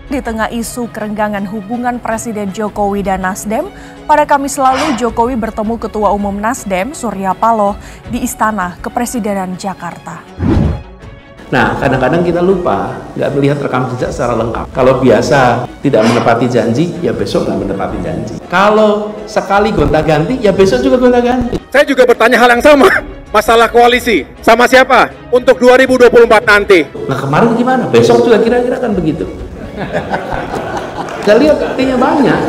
Di tengah isu kerenggangan hubungan Presiden Jokowi dan Nasdem, pada Kamis lalu Jokowi bertemu Ketua Umum Nasdem Surya Paloh di Istana Kepresidenan Jakarta. Nah, kadang-kadang kita lupa, nggak melihat rekam jejak secara lengkap. Kalau biasa tidak menepati janji, ya besok nggak menepati janji. Kalau sekali gonta-ganti, ya besok juga gonta-ganti. Saya juga bertanya hal yang sama, masalah koalisi. Sama siapa? Untuk 2024 nanti. Nah, kemarin gimana? Besok juga kira-kira kan begitu. Kita lihat buktinya banyak.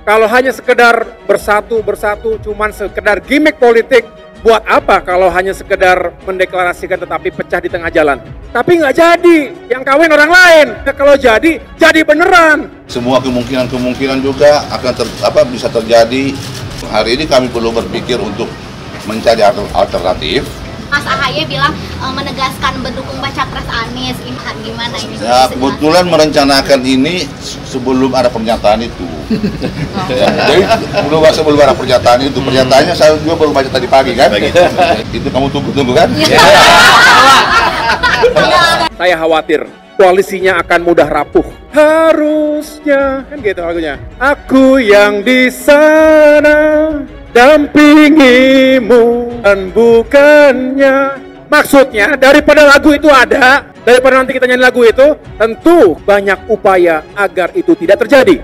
Kalau hanya sekedar bersatu, cuman sekedar gimmick politik, buat apa kalau hanya sekedar mendeklarasikan tetapi pecah di tengah jalan? Tapi nggak jadi, yang kawin orang lain. Nah, kalau jadi beneran. Semua kemungkinan juga akan bisa terjadi. Hari ini kami perlu berpikir untuk mencari alternatif. Mas AHY bilang menegaskan mendukung baca pres Anies, ini gimana ini? Ya, kebetulan merencanakan ini sebelum ada pernyataan itu. Ya, jadi sebelum ada pernyataan itu, pernyataannya saya juga baru baca tadi pagi kan? Itu kamu tunggu kan? Saya khawatir koalisinya akan mudah rapuh. Harusnya kan gitu lagunya. Aku yang di sana dampingimu dan bukannya, maksudnya daripada lagu itu ada, daripada nanti kita nyanyi lagu itu, tentu banyak upaya agar itu tidak terjadi.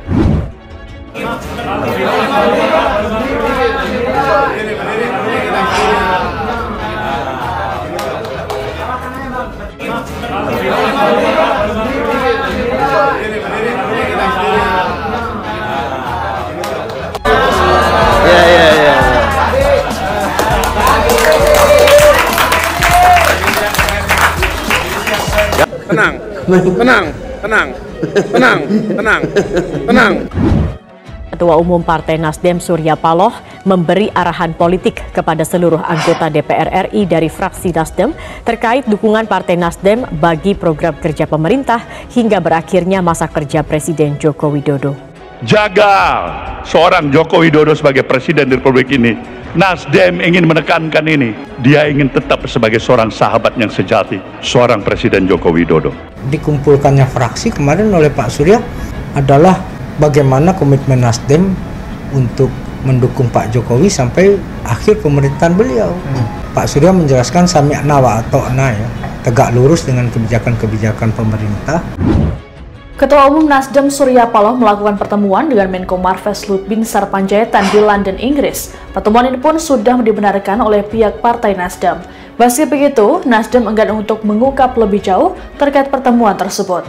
Tenang. Ketua Umum Partai Nasdem Surya Paloh memberi arahan politik kepada seluruh anggota DPR RI dari fraksi Nasdem terkait dukungan Partai Nasdem bagi program kerja pemerintah hingga berakhirnya masa kerja Presiden Joko Widodo. Jaga seorang Joko Widodo sebagai Presiden Republik ini. Nasdem ingin menekankan ini. Dia ingin tetap sebagai seorang sahabat yang sejati, seorang Presiden Joko Widodo. Dikumpulkannya fraksi kemarin oleh Pak Surya adalah bagaimana komitmen Nasdem untuk mendukung Pak Jokowi sampai akhir pemerintahan beliau. Pak Surya menjelaskan sami'na wa ata'na, ya, tegak lurus dengan kebijakan-kebijakan pemerintah. Ketua Umum Nasdem Surya Paloh melakukan pertemuan dengan Menko Marves Luhut Binsar Panjaitan di London, Inggris. Pertemuan ini pun sudah dibenarkan oleh pihak Partai Nasdem. Meski begitu, Nasdem enggan untuk mengungkap lebih jauh terkait pertemuan tersebut.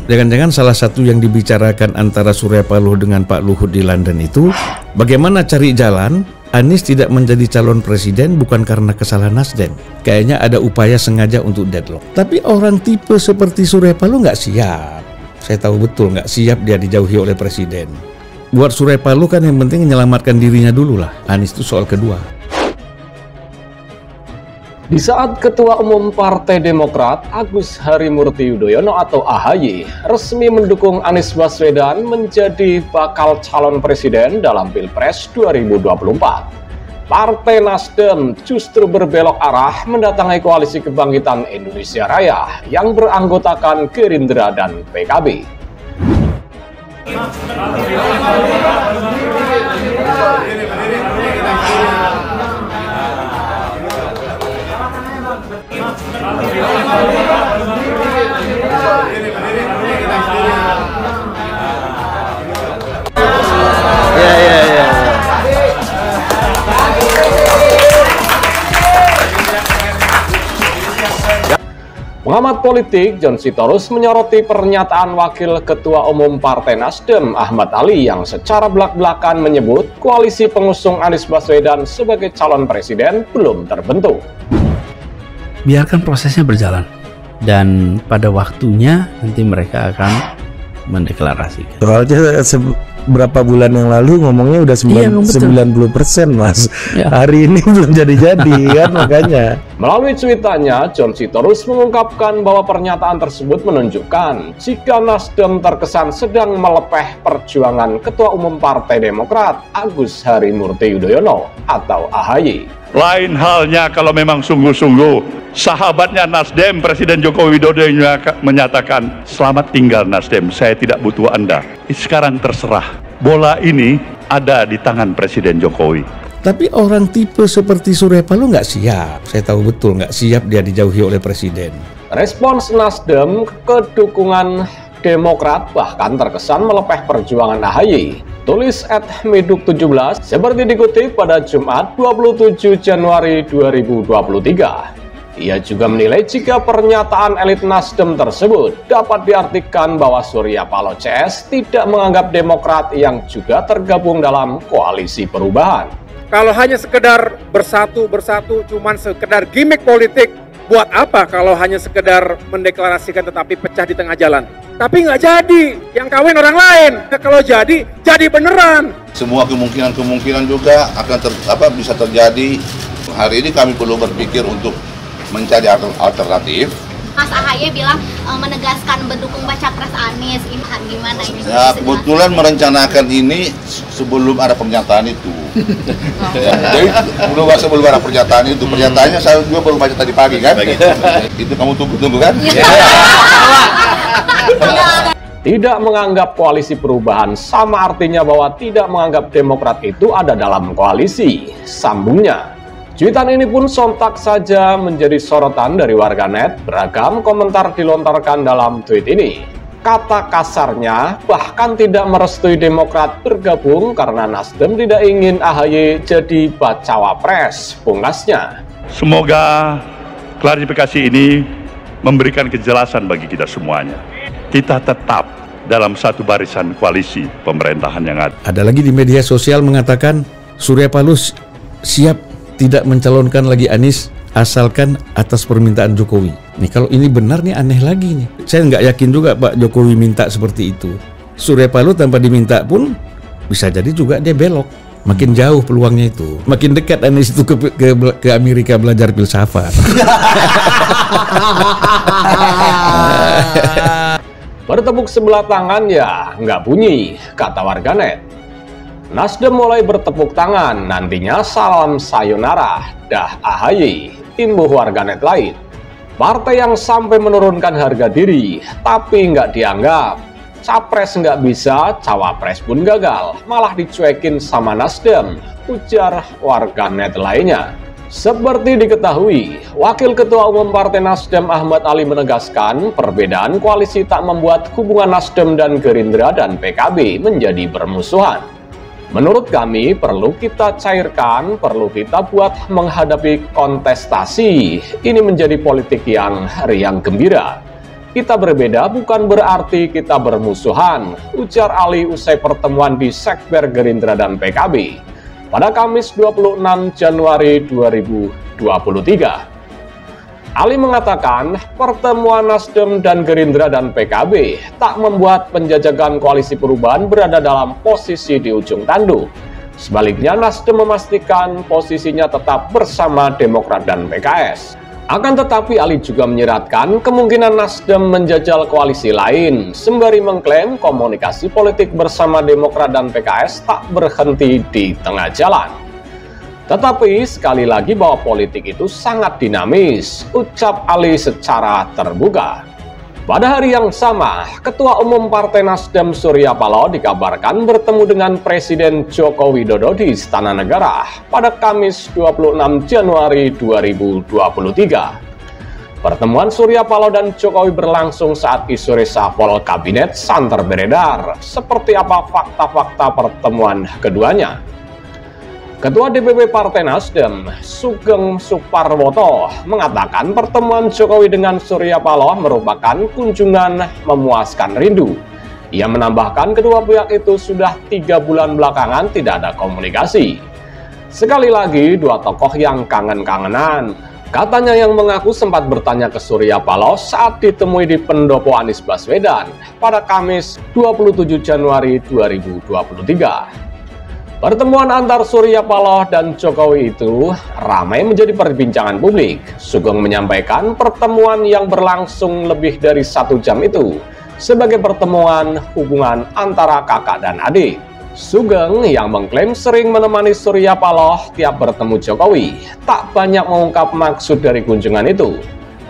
Jangan-jangan salah satu yang dibicarakan antara Surya Paloh dengan Pak Luhut di London itu, bagaimana cari jalan Anies tidak menjadi calon presiden bukan karena kesalahan Nasdem. Kayaknya ada upaya sengaja untuk deadlock. Tapi orang tipe seperti Surya Paloh nggak siap. Saya tahu betul nggak siap dia dijauhi oleh presiden. Buat Surya Paloh kan yang penting menyelamatkan dirinya dulu lah. Anies itu soal kedua. Di saat Ketua Umum Partai Demokrat Agus Harimurti Yudhoyono atau AHY resmi mendukung Anies Baswedan menjadi bakal calon presiden dalam Pilpres 2024, Partai Nasdem justru berbelok arah mendatangi Koalisi Kebangkitan Indonesia Raya yang beranggotakan Gerindra dan PKB. Pengamat politik John Sitorus menyoroti pernyataan Wakil Ketua Umum Partai Nasdem Ahmad Ali yang secara belak-belakan menyebut koalisi pengusung Anies Baswedan sebagai calon presiden belum terbentuk. Biarkan prosesnya berjalan dan pada waktunya nanti mereka akan mendeklarasikan. Soalnya berapa bulan yang lalu ngomongnya udah 90% Mas. Ya. Hari ini belum jadi-jadi kan makanya. Melalui cuitannya, John Sitorus mengungkapkan bahwa pernyataan tersebut menunjukkan jika Nasdem terkesan sedang melepeh perjuangan Ketua Umum Partai Demokrat Agus Harimurti Yudhoyono atau AHY. Lain halnya kalau memang sungguh-sungguh sahabatnya Nasdem, Presiden Joko Widodo yang menyatakan, selamat tinggal Nasdem, saya tidak butuh Anda. Sekarang terserah, bola ini ada di tangan Presiden Jokowi. Tapi orang tipe seperti Surya Paloh nggak siap, saya tahu betul nggak siap dia dijauhi oleh Presiden. Respons Nasdem ke dukungan Demokrat bahkan terkesan melepeh perjuangan AHY. Tulis @meduk17 seperti dikutip pada Jumat 27 Januari 2023. Ia juga menilai jika pernyataan elit Nasdem tersebut dapat diartikan bahwa Surya Paloh CS tidak menganggap Demokrat yang juga tergabung dalam koalisi perubahan. Kalau hanya sekedar bersatu cuman sekedar gimmick politik, buat apa kalau hanya sekedar mendeklarasikan tetapi pecah di tengah jalan? Tapi nggak jadi, yang kawin orang lain. Kalau jadi beneran. Semua kemungkinan juga akan bisa terjadi. Hari ini kami perlu berpikir untuk mencari alternatif. Mas AHY bilang menegaskan mendukung baca pres Anies, ini gimana ini? Ya, kebetulan merencanakan ini sebelum ada pernyataan itu. Ya, jadi sebelum ada pernyataan itu, pernyataannya saya juga baru baca tadi pagi kan. Itu kamu tunggu kan? Tidak menganggap koalisi perubahan sama artinya bahwa tidak menganggap Demokrat itu ada dalam koalisi. Sambungnya, cuitan ini pun sontak saja menjadi sorotan dari warganet. Beragam komentar dilontarkan dalam tweet ini. Kata kasarnya, bahkan tidak merestui Demokrat bergabung karena Nasdem tidak ingin AHY jadi bacawa pres, pungkasnya. Semoga klarifikasi ini memberikan kejelasan bagi kita semuanya. Kita tetap dalam satu barisan koalisi pemerintahan yang ada. Ada lagi di media sosial mengatakan Surya Paloh siap tidak mencalonkan lagi Anies asalkan atas permintaan Jokowi. Nih kalau ini benar nih aneh lagi nih. Saya nggak yakin juga Pak Jokowi minta seperti itu. Surya Paloh tanpa diminta pun bisa jadi juga dia belok. Makin jauh peluangnya itu. Makin dekat Anies itu ke Amerika belajar filsafat. Bertepuk sebelah tangan ya nggak bunyi, kata warganet. Nasdem mulai bertepuk tangan, nantinya salam sayonara, dah AHY, imbuh warganet lain. Partai yang sampai menurunkan harga diri, tapi nggak dianggap. Capres nggak bisa, cawapres pun gagal, malah dicuekin sama Nasdem, ujar warganet lainnya. Seperti diketahui, Wakil Ketua Umum Partai Nasdem Ahmad Ali menegaskan perbedaan koalisi tak membuat hubungan Nasdem dan Gerindra dan PKB menjadi bermusuhan. Menurut kami, perlu kita cairkan, perlu kita buat menghadapi kontestasi. Ini menjadi politik yang riang gembira. Kita berbeda bukan berarti kita bermusuhan, ujar Ali usai pertemuan di Sekber Gerindra dan PKB pada Kamis 26 Januari 2023. Ali mengatakan pertemuan Nasdem dan Gerindra dan PKB tak membuat penjajakan koalisi perubahan berada dalam posisi di ujung tanduk. Sebaliknya Nasdem memastikan posisinya tetap bersama Demokrat dan PKS. Akan tetapi Ali juga menyeratkan kemungkinan Nasdem menjajal koalisi lain, sembari mengklaim komunikasi politik bersama Demokrat dan PKS tak berhenti di tengah jalan. Tetapi sekali lagi bahwa politik itu sangat dinamis, ucap Ali secara terbuka. Pada hari yang sama, Ketua Umum Partai Nasdem Surya Paloh dikabarkan bertemu dengan Presiden Joko Widodo di Istana Negara pada Kamis 26 Januari 2023. Pertemuan Surya Paloh dan Jokowi berlangsung saat isu reshuffle kabinet santer beredar. Seperti apa fakta-fakta pertemuan keduanya? Ketua DPP Partai Nasdem, Sugeng Suparwoto, mengatakan pertemuan Jokowi dengan Surya Paloh merupakan kunjungan memuaskan rindu. Ia menambahkan kedua pihak itu sudah 3 bulan belakangan tidak ada komunikasi. Sekali lagi, dua tokoh yang kangen-kangenan. Katanya yang mengaku sempat bertanya ke Surya Paloh saat ditemui di pendopo Anies Baswedan pada Kamis 27 Januari 2023. Pertemuan antar Surya Paloh dan Jokowi itu ramai menjadi perbincangan publik. Sugeng menyampaikan pertemuan yang berlangsung lebih dari 1 jam itu sebagai pertemuan hubungan antara kakak dan adik. Sugeng yang mengklaim sering menemani Surya Paloh tiap bertemu Jokowi tak banyak mengungkap maksud dari kunjungan itu.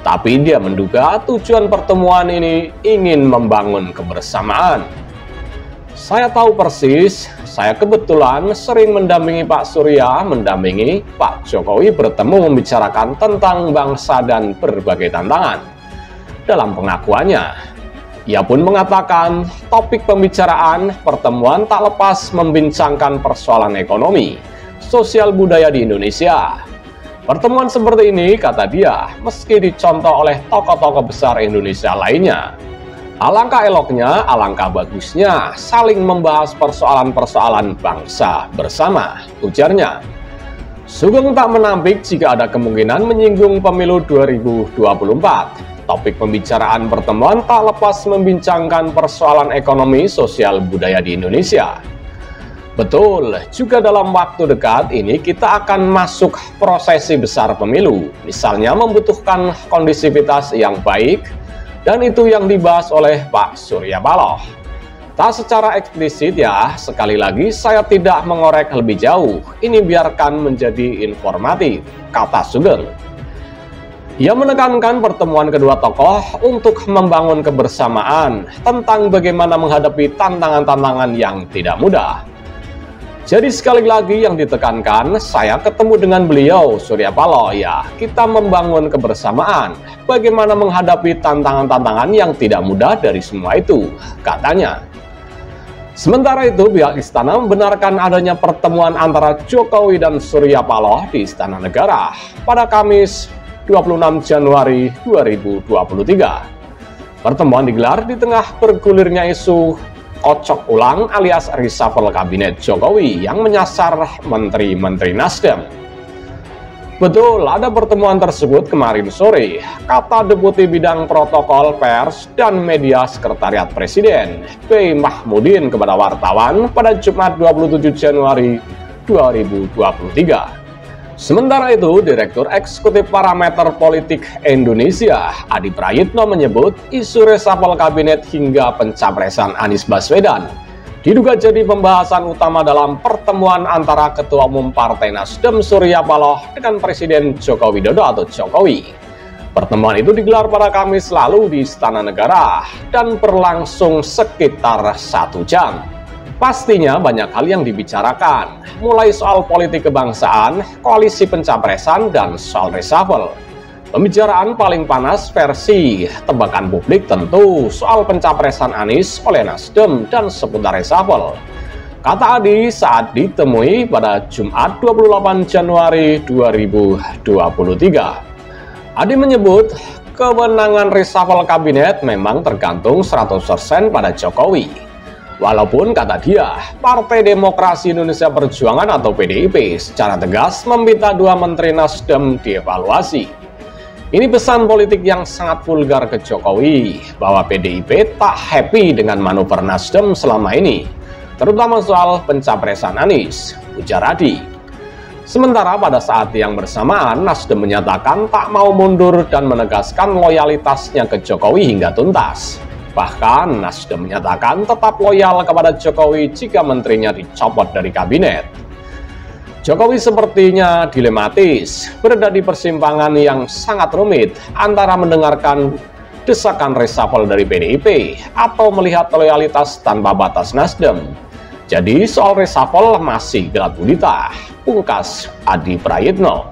Tapi dia menduga tujuan pertemuan ini ingin membangun kebersamaan. Saya tahu persis, saya kebetulan sering mendampingi Pak Surya, mendampingi Pak Jokowi bertemu membicarakan tentang bangsa dan berbagai tantangan. Dalam pengakuannya, ia pun mengatakan topik pembicaraan pertemuan tak lepas membincangkan persoalan ekonomi, sosial budaya di Indonesia. Pertemuan seperti ini, kata dia, meski dicontoh oleh tokoh-tokoh besar Indonesia lainnya. Alangkah eloknya, alangkah bagusnya saling membahas persoalan-persoalan bangsa bersama, ujarnya. Sugeng tak menampik jika ada kemungkinan menyinggung pemilu 2024. Topik pembicaraan pertemuan tak lepas membincangkan persoalan ekonomi, sosial, budaya di Indonesia. Betul, juga dalam waktu dekat ini kita akan masuk prosesi besar pemilu. Misalnya membutuhkan kondisivitas yang baik, dan itu yang dibahas oleh Pak Surya Paloh. Tak secara eksplisit ya, sekali lagi saya tidak mengorek lebih jauh. Ini biarkan menjadi informatif, kata Sugeng. Ia menekankan pertemuan kedua tokoh untuk membangun kebersamaan tentang bagaimana menghadapi tantangan-tantangan yang tidak mudah. Jadi sekali lagi yang ditekankan, saya ketemu dengan beliau, Surya Paloh, ya kita membangun kebersamaan, bagaimana menghadapi tantangan-tantangan yang tidak mudah dari semua itu, katanya. Sementara itu, pihak istana membenarkan adanya pertemuan antara Jokowi dan Surya Paloh di Istana Negara pada Kamis 26 Januari 2023. Pertemuan digelar di tengah bergulirnya isu kocok ulang alias reshuffle kabinet Jokowi yang menyasar menteri-menteri Nasdem. Betul, ada pertemuan tersebut kemarin sore, kata Deputi Bidang Protokol Pers dan Media Sekretariat Presiden, B. Mahmudin kepada wartawan pada Jumat 27 Januari 2023. Sementara itu, Direktur Eksekutif Parameter Politik Indonesia, Adi Prayitno menyebut isu reshuffle kabinet hingga pencapresan Anies Baswedan diduga jadi pembahasan utama dalam pertemuan antara Ketua Umum Partai Nasdem Surya Paloh dengan Presiden Joko Widodo atau Jokowi. Pertemuan itu digelar pada Kamis lalu di Istana Negara dan berlangsung sekitar 1 jam. Pastinya banyak hal yang dibicarakan, mulai soal politik kebangsaan, koalisi pencapresan, dan soal reshuffle. Pembicaraan paling panas versi tebakan publik tentu soal pencapresan Anies oleh Nasdem dan seputar reshuffle. Kata Adi saat ditemui pada Jumat 28 Januari 2023. Adi menyebut kewenangan reshuffle kabinet memang tergantung 100% pada Jokowi. Walaupun, kata dia, Partai Demokrasi Indonesia Perjuangan atau PDIP secara tegas meminta 2 menteri Nasdem dievaluasi. Ini pesan politik yang sangat vulgar ke Jokowi, bahwa PDIP tak happy dengan manuver Nasdem selama ini, terutama soal pencapresan Anies, ujar Adi. Sementara pada saat yang bersamaan, Nasdem menyatakan tak mau mundur dan menegaskan loyalitasnya ke Jokowi hingga tuntas. Bahkan Nasdem menyatakan tetap loyal kepada Jokowi jika menterinya dicopot dari kabinet. Jokowi sepertinya dilematis, berada di persimpangan yang sangat rumit antara mendengarkan desakan reshuffle dari PDIP atau melihat loyalitas tanpa batas Nasdem. Jadi soal reshuffle masih gelap gulita, pungkas Adi Prayitno.